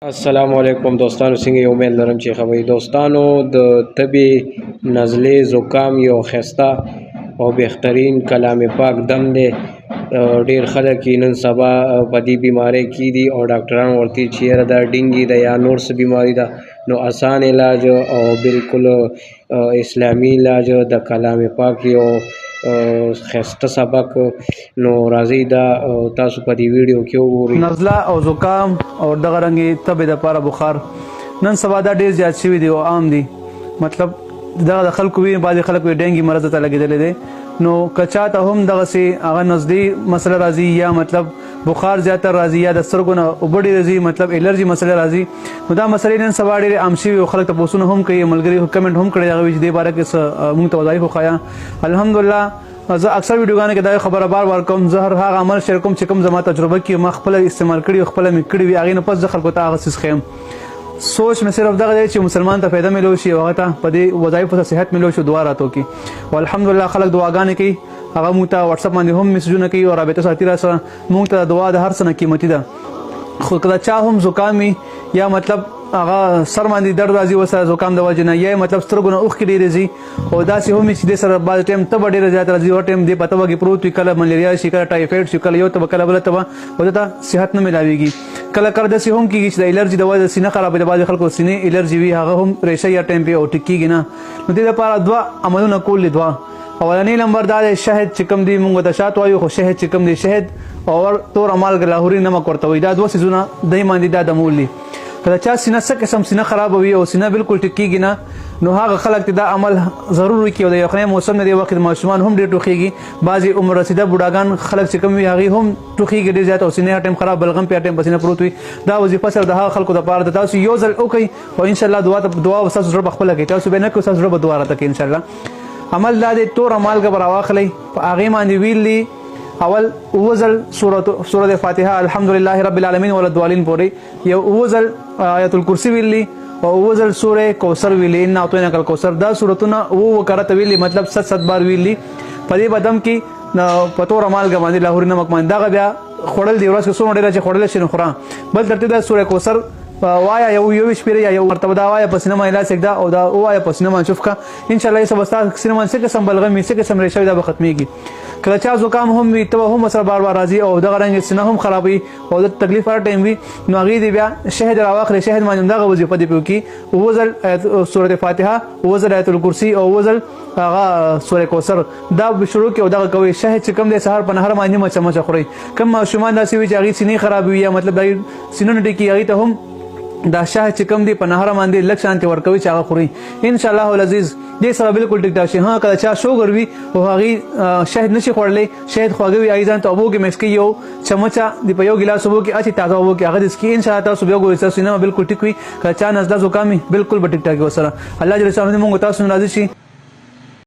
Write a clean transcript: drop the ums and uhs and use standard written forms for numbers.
السلام علیکم دوستانو، څنګه یې؟ امید لرم چې خبرې دوستانو د تبې نزلې زکام یو ښایسته او بهترین کلام پاک دم دی. ډېر خلک یې نن سبا په دې بیمارۍ کې دي او ډاکټران ورته چې یاره دا ډینګي ده یا نور څه بیماري ده، نو اسان علاج او بالکل اسلامي علاج د کلام پاک یو ښایسته سبق. نو راځئ دا تاسو په دې ویډیو کې وګورئ. نزله او زکام او دغه رنګې تبې دپاره بخار نن سبا دا ډېر زیات شوي دي او عام دي. مطلب دغه د خلکو وي، بعضې خلک وي ډینګي مرض ته لګېدلی دی. نو که چاته هم دغسې هغه نزلې مسله راځي یا مطلب بخار زیاتر راځي یا د سترګو نه اوبه ډېرې راځي، مطلب الرجي مسله راځي، نو دا مسلې نن سبا ډېرې عام شوي او خلک تپوسونه هم کوي، ملګري کمنټ هم کړی هغه وي چې دې باره کې څه موږ ته وظایف وښایه. الحمدلله زه اکثر ویډیوګانو کې دا خبره بار بار کوم، زه هغه عمل شیر کوم چې کوم زما تجربه کې ما خپله استعمال کړي او خپله مې کړي وي، هغې نه پس زه خلکو ته هغه څیز ښیم. سوچ مې صرف دغه دی چې مسلمان ته فایده ملو شي او هغه ته په دې وظایفو ته صحت ملو شي، دعا راته وکړي. او الحمدلله خلک دعاګانې کوي، هغه موږ ته واتساپ باندې هم میسجونه کوي او رابطه ساتي را سره. موږ ته دعا د هر څه نه قیمتي ده. خو که چا هم زکام وي یا مطلب هغه سر باندې درد راځي ورسره زکام د وجې نه، یا مطلب سترګو نه اوښکې ډېرې ځي او داسې هم چې دې سره بعض ټایم تبه ډېره زیاته راځي، هر ټایم دې په تبه کې پروت وي، کله ملیریا شي، کله ټایفاید شي، کله یو تبه کله بله تبه، او دې ته صحت نه میلاویږي. کله کله داسې هم کېږي چې د الرجي د وجې سینه خرابوي، د بعضې خلکو سینې الرجي وي، هغه هم ریشه یا ټایم پې او ټیک کېږي نه. نو دې دپاره دوه عملونه کول دي. دوه اولنی نمبر دا دی شهد چې کوم دی، موږ د شات وایو، خو شهد چې کوم دی، شهد او تور مالګه لاهوري نمک ورته وایي، دا دوه څیزونه دی باندې دا دمول دي. که د چا سینه څه قسم سینه خرابوي او سینه بالکل ټیک کېږي نه، نو هغه خلک ته دا عمل ضرور وکړي. او د یخنۍ موسم نه دی وخت ماشومان هم ډېر ټوخېږي، بعضې عمر رسیده بوډاګان خلک چې کوم وي هغې هم ټوخېږي ډېر زیات او سینه هر ټایم خراب، بلغم پې هر ټایم په سینه پروت وي. دا وظیفه صرف د هغه خلکو دپاره ده. تاسو یو ځل وکړئ او انشاءالله دعا به ستاسو زړه په خپله کوي. تاسو به نه کوئ، ستاسو زړه به دعا راته کوي انشاءالله. عمل دا دی، توره مالګه به راواخلئ، په هغې باندې ویل اول اوزل سورة فاتحه الحمدلله رب العالمین ولدوالین پورې، یو اوزل آیت الکرسی ویلی او اوزل سوره کوثر ویلی، ان اعطیناک الکوثر. دا سورتونه وکړه ویلی، مطلب 7 بار ویلی. په دې بدم کې په توره مالګه باندې لاهوري نمک باندې دغه بیا خوړل دی. ورځ کې څومره ډېره چې خوړلی شي نو خوره. بل ترتیب دا سوره کوثر وایا یو شپېره یا یو مرتبه دا وایا په سینه باندې لاس ایږده او دا ووایه په سینه باندې چوف کړه، انشاءالله یې به ستا سینه باندې څه قسم بلغم وي، څه قسم ریشه وي، دا به ختمېږي. که چا زکام هم وي، تبه هم سره بار بار راځي او دغه رنګ سینه هم خرابوي او د تکلیف هر ټایم وي، نو هغې دې بیا شهد راواخلې، شهد باندې همدغه وظیفه دې پې وکړي. اوزل سورة فاتحه، اوزل آیت الکرسي او اوزل هغه سوره کوثر، دا به شروع کړي او دغه کوئ. شهد چې کوم دی سهار په نهر باندې نیمه چمچه خورئ. کوم ماشومان داسې وي چې هغې سینې خرابوي یا مطلب د سینو نه ډکي، هغې ته هم دا شهد چې کوم دی په نهر باندې لږ شانتې ورکوي چې هغه خوري. انشاءالله العزیز دې سره بالکل ټیک ټاک شي. ها که چا شوګر وي او هغې شهد نشي خوړلی، شهد خواږه وي، هغې ځان ته اوبو کې مکس کوي، یو چمچه د په یو ګیلاس اوبو کې اچي تازه اوبو کې هغه دې څکي. انشاءالله تاسو بیا وګورئ ستاسو سینه به بالکل ټیک وي. که چا نزله زکام وي بالکل به ټیک ټاک وي ورسره. الله جل جلاله موږ تاسو نه راضي شي.